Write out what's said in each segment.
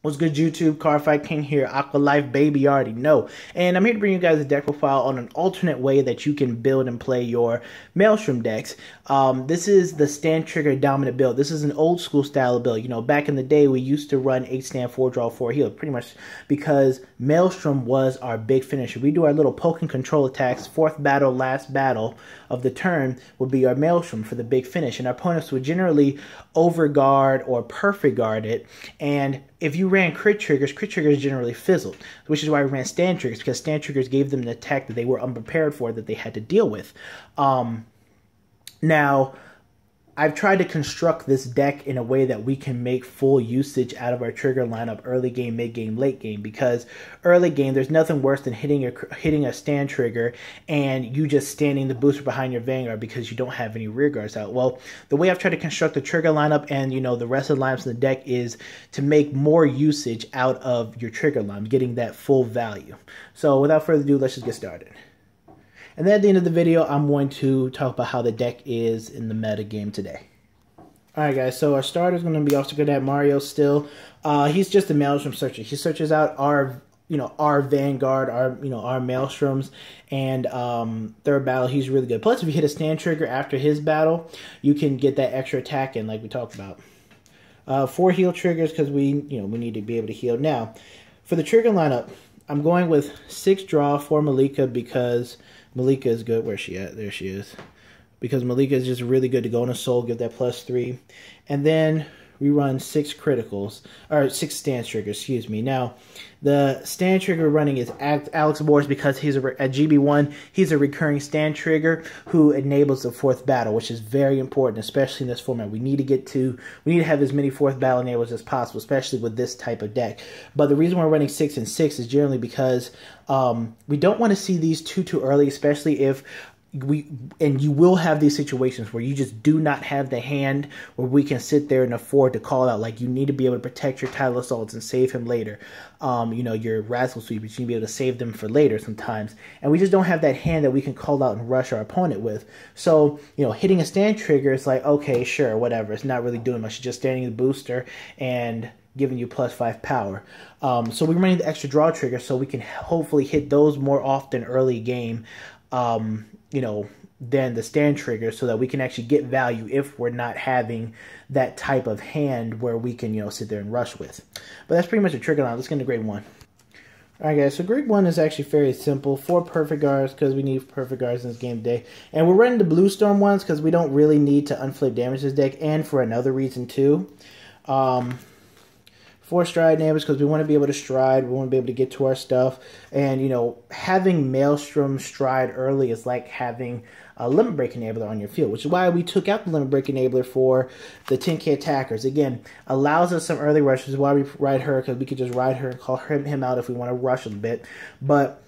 What's good, YouTube? Car Fight King here. AQUA Life Baby, you already know. And I'm here to bring you guys a deck profile on an alternate way that you can build and play your Maelstrom decks. This is the stand trigger dominant build. This is an old school style of build. You know, back in the day, we used to run 8 stand, 4 draw, 4 heal, pretty much because Maelstrom was our big finisher. We do our little poke and control attacks. 4th battle, last battle of the turn would be our Maelstrom for the big finish. And our opponents would generally overguard or perfect guard it. And if you ran crit triggers generally fizzled, which is why we ran stand triggers, because stand triggers gave them the attack that they were unprepared for, that they had to deal with. Now, I've tried to construct this deck in a way that we can make full usage out of our trigger lineup early game, mid game, late game, because early game, there's nothing worse than hitting a stand trigger and you just standing the booster behind your Vanguard because you don't have any rear guards out. Well, the way I've tried to construct the trigger lineup and, you know, the rest of the lineups in the deck is to make more usage out of your trigger lineup, getting that full value. So without further ado, let's just get started. And then at the end of the video, I'm going to talk about how the deck is in the meta game today. Alright guys, so our starter is going to be also good at Mario still. He's just a Maelstrom searcher. He searches out our Vanguard, our Maelstroms, and third battle, he's really good. Plus, if you hit a stand trigger after his battle, you can get that extra attack in like we talked about. 4 heal triggers because we need to be able to heal. Now, for the trigger lineup, I'm going with 6 draw for Malika because Malika is good. Where's she at? There she is. Because Malika is just really good to go in a soul, give that +3. And then we run 6 criticals, or 6 stand triggers, excuse me. Now, the stand trigger running is Alex Morris because he's at GB1, he's a recurring stand trigger who enables the 4th battle, which is very important, especially in this format. We need to have as many 4th battle enablers as possible, especially with this type of deck. But the reason we're running 6 and 6 is generally because we don't want to see these too early, especially if you will have these situations where you just do not have the hand where we can sit there and afford to call out. Like, you need to be able to protect your Tidal Assaults and save him later. Your Rascal Sweepers, you need to be able to save them for later sometimes. And we just don't have that hand that we can call out and rush our opponent with. So, hitting a stand trigger is like, okay, sure, whatever. It's not really doing much. It's just standing the booster and giving you +5 power. So we're running the extra draw trigger so we can hopefully hit those more often early game. Than the stand trigger, so that we can actually get value if we're not having that type of hand where we can, sit there and rush with. But that's pretty much a trigger line. Let's get into grade 1. Alright guys, so grade 1 is actually fairly simple. 4 perfect guards because we need perfect guards in this game today. And we're running the Blue Storm ones because we don't really need to unflip damage this deck, and for another reason too. 4 stride enablers because we want to be able to stride, we want to be able to get to our stuff, and having Maelstrom stride early is like having a limit break enabler on your field, which is why we took out the limit break enabler for the 10k attackers. Again, allows us some early rush, which is why we ride her, because we could just ride her and call him out if we want to rush a bit, but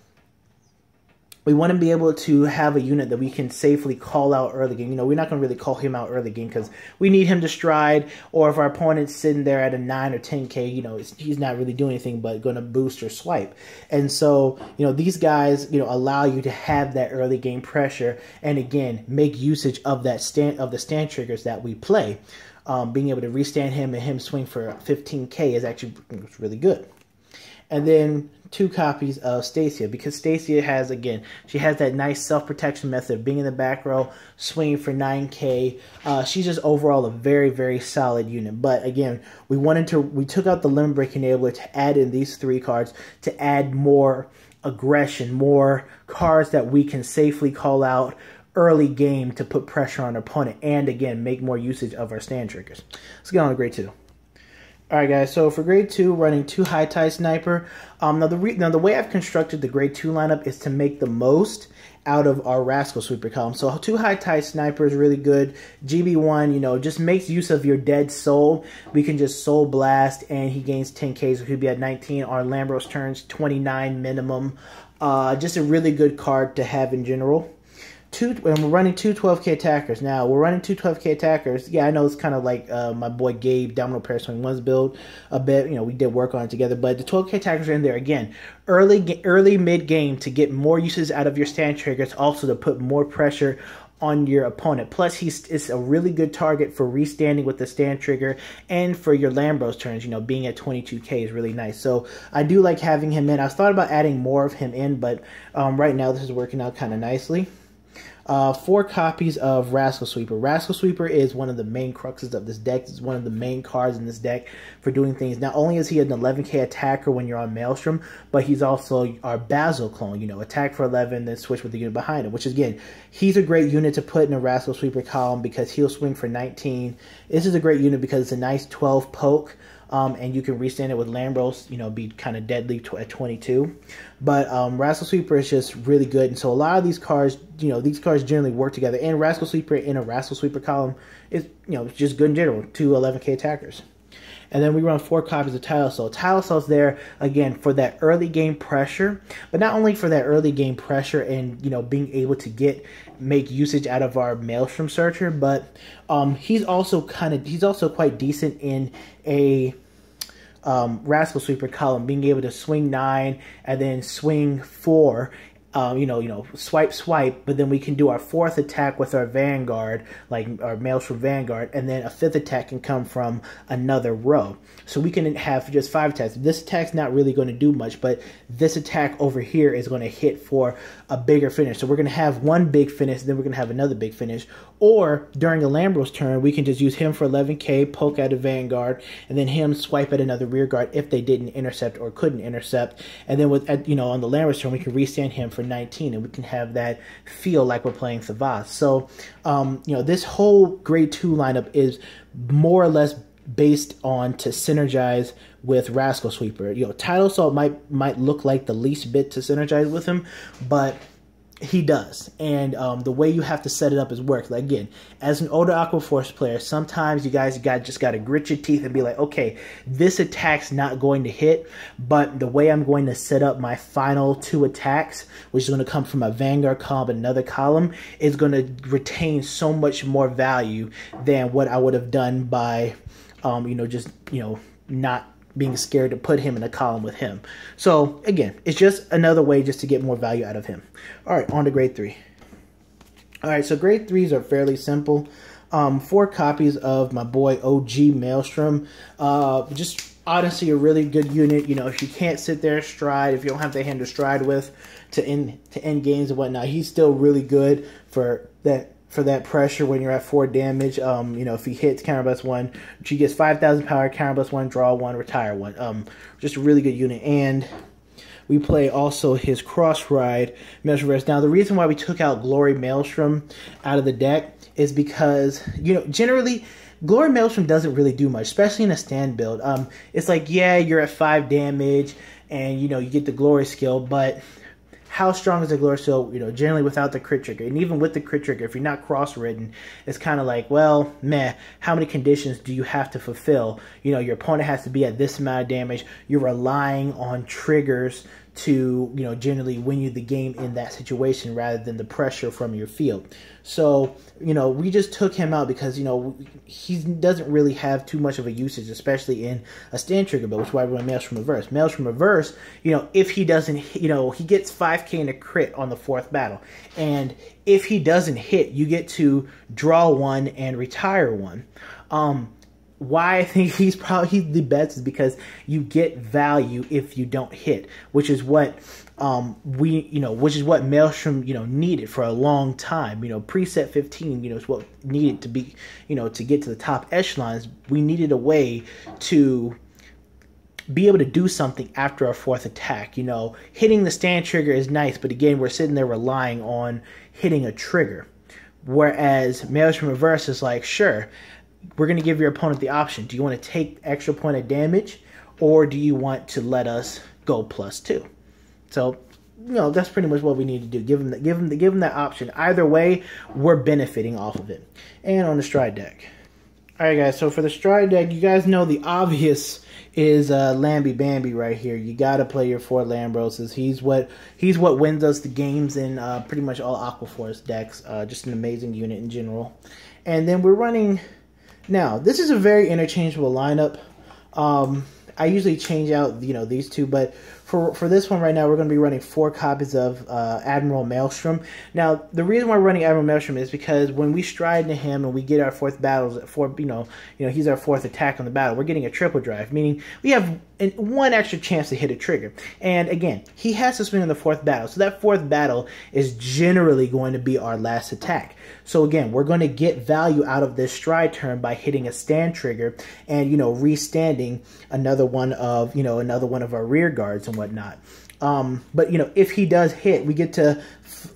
we want to be able to have a unit that we can safely call out early game. We're not going to really call him out early game because we need him to stride, or if our opponent's sitting there at a 9 or 10k, he's not really doing anything but going to boost or swipe. And so, these guys, allow you to have that early game pressure and, again, make usage of the stand triggers that we play. Being able to restand him and him swing for 15k is actually really good. And then 2 copies of Stacia, because Stacia has, again, she has that nice self-protection method of being in the back row, swinging for 9k. She's just overall a very, very solid unit. But again, we took out the limit break enabler to add in these 3 cards to add more aggression, more cards that we can safely call out early game to put pressure on our opponent, and again, make more usage of our stand triggers. Let's get on to grade 2. Alright guys, so for grade 2, running 2 high tie sniper. Now the way I've constructed the grade 2 lineup is to make the most out of our Rascal Sweeper column. So 2 high tie sniper is really good. GB1, just makes use of your dead soul. We can just soul blast and he gains 10k, so he'll be at 19. Our Lambros turns 29 minimum. Just a really good card to have in general. And we're running 2 12k attackers. Now, we're running 2 12k attackers. Yeah, I know it's kind of like my boy Gabe, Domino Pair 21's build a bit. We did work on it together. But the 12k attackers are in there. Again, early mid-game to get more uses out of your stand triggers. Also to put more pressure on your opponent. Plus, it's a really good target for restanding with the stand trigger and for your Lambros turns. You know, being at 22k is really nice. So I do like having him in. I thought about adding more of him in, but right now this is working out kind of nicely. 4 copies of Rascal Sweeper. Rascal Sweeper is one of the main cruxes of this deck. It's one of the main cards in this deck for doing things. Not only is he an 11k attacker when you're on Maelstrom, but he's also our Basil clone. You know, attack for 11, then switch with the unit behind him, which is, again, he's a great unit to put in a Rascal Sweeper column because he'll swing for 19. This is a great unit because it's a nice 12 poke. And you can restand it with Lambros, you know, be kind of deadly at 22. But Rascal Sweeper is just really good. And so a lot of these cards, you know, these cards generally work together. And Rascal Sweeper in a Rascal Sweeper column is, you know, just good in general. 2 11k attackers. And then we run 4 copies of Tile Assault. Tile Assault's there, again, for that early game pressure. But not only for that early game pressure and, you know, being able to make usage out of our Maelstrom Searcher, but he's also quite decent in a Rascal Sweeper column, being able to swing 9 and then swing 4. Swipe, but then we can do our 4th attack with our Vanguard, like our Maelstrom Vanguard, and then a 5th attack can come from another row. So we can have just 5 attacks. This attack's not really going to do much, but this attack over here is going to hit for a bigger finish. So we're going to have one big finish, then we're going to have another big finish. Or during a Lambros turn, we can just use him for 11k, poke at a Vanguard, and then him swipe at another rear guard if they didn't intercept or couldn't intercept. And then with on the Lambros turn, we can restand him for 19, and we can have that feel like we're playing Savas. So this whole grade 2 lineup is more or less based on to synergize with Rascal Sweeper. Tile Assault might look like the least bit to synergize with him, but he does. And the way you have to set it up is work. Like, again, as an older Aqua Force player, sometimes you guys just got to grit your teeth and be like, okay, this attack's not going to hit, but the way I'm going to set up my final 2 attacks, which is going to come from a Vanguard column and another column, is going to retain so much more value than what I would have done by not being scared to put him in a column with him. So again, it's just another way just to get more value out of him. All right, on to grade 3. All right, so grade 3s are fairly simple. 4 copies of my boy OG Maelstrom. Just honestly a really good unit. If you can't sit there stride, if you don't have the hand to stride with to end games and whatnot, he's still really good for that pressure when you're at 4 damage. If he hits counterblast 1, he gets 5,000 power, counterblast 1, draw 1, retire 1. Just a really good unit. And we play also his cross ride Maelstrom Reverse. Now the reason why we took out Glory Maelstrom out of the deck is because generally Glory Maelstrom doesn't really do much, especially in a stand build. It's like, yeah, you're at 5 damage and you get the Glory skill, but how strong is the Glory skill, generally without the crit trigger? And even with the crit trigger, if you're not cross-ridden, it's kind of like, well, meh, how many conditions do you have to fulfill? Your opponent has to be at this amount of damage. You're relying on triggers to, generally win you the game in that situation rather than the pressure from your field. So, we just took him out because, he doesn't really have too much of a usage, especially in a stand trigger build, which is why we run Maelstrom Reverse. Maelstrom Reverse, if he doesn't, he gets 5k in a crit on the 4th battle. And if he doesn't hit, you get to draw 1 and retire 1. Why I think he's the best is because you get value if you don't hit, which is what Maelstrom needed for a long time. Preset 15 is what needed to be to get to the top echelons. We needed a way to be able to do something after our 4th attack. Hitting the stand trigger is nice, but again, we're sitting there relying on hitting a trigger, whereas Maelstrom Reverse is like, sure, we're going to give your opponent the option. Do you want to take extra point of damage, or do you want to let us go +2? So, that's pretty much what we need to do. Give them that option. Either way, we're benefiting off of it. And on the Stride deck. All right, guys. So for the Stride deck, you guys know the obvious is Lamby Bambi right here. You got to play your 4 Lambroses. He's what wins us the games in pretty much all Aqua Force decks. Just an amazing unit in general. And then we're running. Now, this is a very interchangeable lineup. I usually change out, you know, these two, but for this one right now, we're going to be running 4 copies of Admiral Maelstrom. Now, the reason why we're running Admiral Maelstrom is because when we stride into him and we get our 4th battles, you know, he's our 4th attack on the battle, we're getting a triple drive, meaning we have one extra chance to hit a trigger. And again, he has to swing on the 4th battle, so that 4th battle is generally going to be our last attack. So again, we're going to get value out of this stride turn by hitting a stand trigger and, you know, re-standing another one of our rear guards and whatnot. But, you know, if he does hit, we get to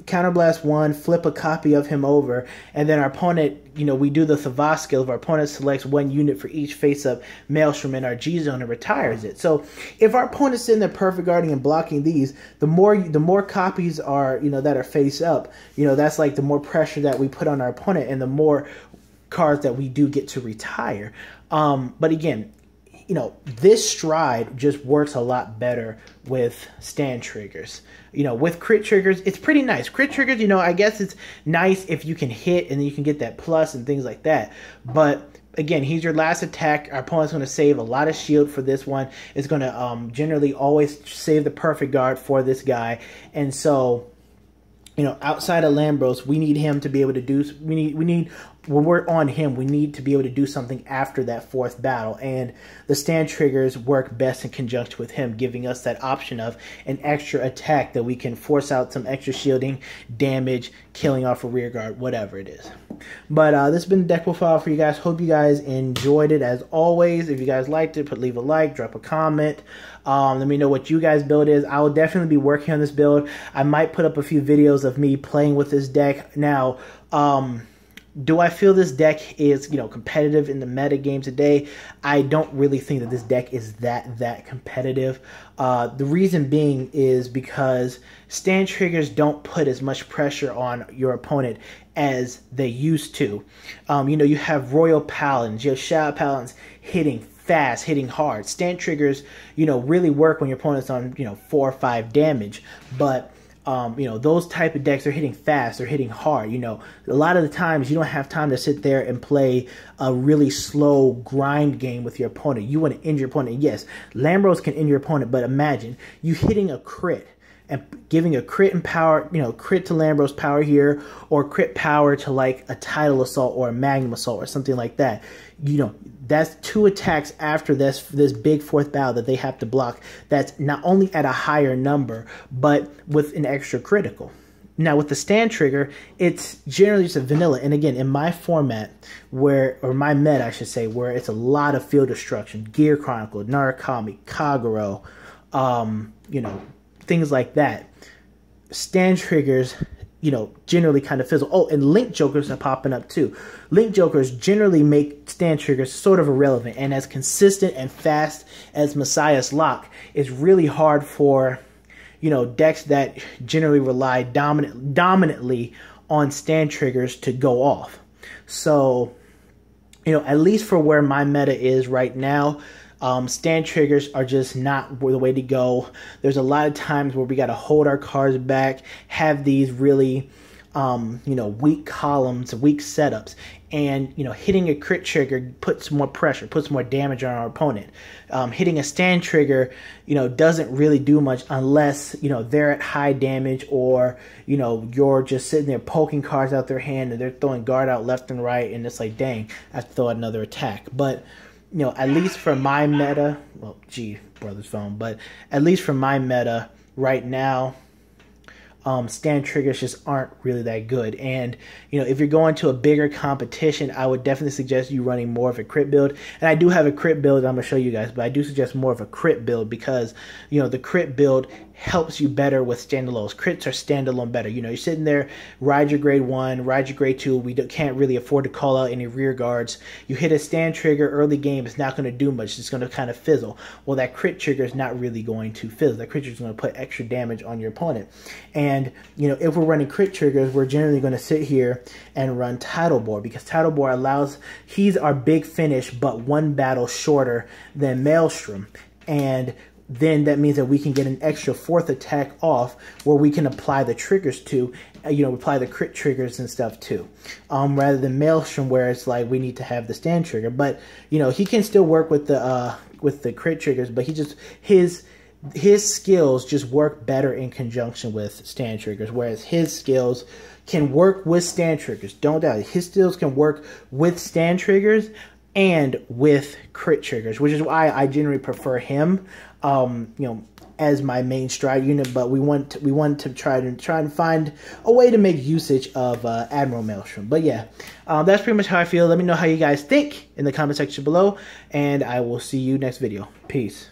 counterblast 1, flip a copy of him over, and then our opponent, you know, we do the Savage skill of our opponent selects 1 unit for each face-up Maelstrom in our G-zone and retires it. So if our opponent's sitting there perfect guarding and blocking these, the more copies are, you know, that are face-up, you know, that's like the more pressure that we put on our opponent and the more cards that we do get to retire. But again, you know, this stride just works a lot better with stand triggers. You know, with crit triggers, it's pretty nice. Crit triggers, you know, I guess it's nice if you can hit and then you can get that plus and things like that. But again, he's your last attack. Our opponent's going to save a lot of shield for this one. It's going to generally always save the perfect guard for this guy. And so, you know, outside of Lambros, we need him to be able to do, we need when we're on him, we need to be able to do something after that 4th battle. And the stand triggers work best in conjunction with him, giving us that option of an extra attack that we can force out some extra shielding, damage, killing off a rear guard, whatever it is. But this has been the deck profile for you guys. Hope you guys enjoyed it. As always, if you guys liked it, leave a like, drop a comment. Let me know what you guys' build is. I will definitely be working on this build. I might put up a few videos of me playing with this deck. Now, do I feel this deck is, you know, competitive in the meta game today? I don't really think that this deck is that competitive. The reason being is because stand triggers don't put as much pressure on your opponent as they used to. You know, you have Royal Paladins, you have Shadow Paladins hitting fast, hitting hard. Stand triggers, you know, really work when your opponent's on, you know, 4 or 5 damage, but you know, those type of decks are hitting fast, they're hitting hard. You know, a lot of the times you don't have time to sit there and play a really slow grind game with your opponent. You want to end your opponent. Yes, Lambros can end your opponent, but imagine you hitting a crit and giving a crit and power, you know, crit to Lambros power here, or crit power to like a Tidal Assault or a Magnum Assault or something like that. You know, that's 2 attacks after this big 4th battle that they have to block. That's not only at a higher number, but with an extra critical. Now with the stand trigger, it's generally just a vanilla. And again, in my format, or my meta, I should say, where it's a lot of field destruction, Gear Chronicle, Narukami, Kagero, you know, things like that. Stand triggers, you know, generally kind of fizzle. Oh, and link jokers are popping up too. Link jokers generally make stand triggers sort of irrelevant, and as consistent and fast as Messiah's Lock is really hard for, you know, decks that generally rely dominantly on stand triggers to go off. So, you know, at least for where my meta is right now, stand triggers are just not the way to go. There's a lot of times where we got to hold our cards back, have these really, you know, weak columns, weak setups, and, you know, hitting a crit trigger puts more pressure, puts more damage on our opponent. Hitting a stand trigger, you know, doesn't really do much unless, you know, they're at high damage, or, you know, you're just sitting there poking cards out their hand and they're throwing guard out left and right, and it's like, dang, I have to throw out another attack. But, you know, at least for my meta, well, gee, brother's phone, but at least for my meta right now, stand triggers just aren't really that good. And, you know, if you're going to a bigger competition, I would definitely suggest you running more of a crit build. And I do have a crit build I'm going to show you guys, but I do suggest more of a crit build because, you know, the crit build helps you better with standalones. Crits are standalone better. You know, you're sitting there, ride your grade 1, ride your grade 2. We can't really afford to call out any rear guards. You hit a stand trigger early game, it's not going to do much. It's going to kind of fizzle. Well, that crit trigger is not really going to fizzle. That crit trigger is going to put extra damage on your opponent. And, you know, if we're running crit triggers, we're generally going to sit here and run Tidal Bore, because Tidal Bore allows, he's our big finish, but 1 battle shorter than Maelstrom. And then that means that we can get an extra 4th attack off where we can apply the triggers to, you know, apply the crit triggers and stuff too. Rather than Maelstrom where it's like we need to have the stand trigger. But, you know, he can still work with the the crit triggers, but he just his skills just work better in conjunction with stand triggers, whereas his skills can work with stand triggers. Don't doubt it. His skills can work with stand triggers and with crit triggers, which is why I generally prefer him, you know, as my main stride unit. But we want to try and find a way to make usage of Admiral Maelstrom. But yeah, that's pretty much how I feel. Let me know how you guys think in the comment section below, and I will see you next video. Peace.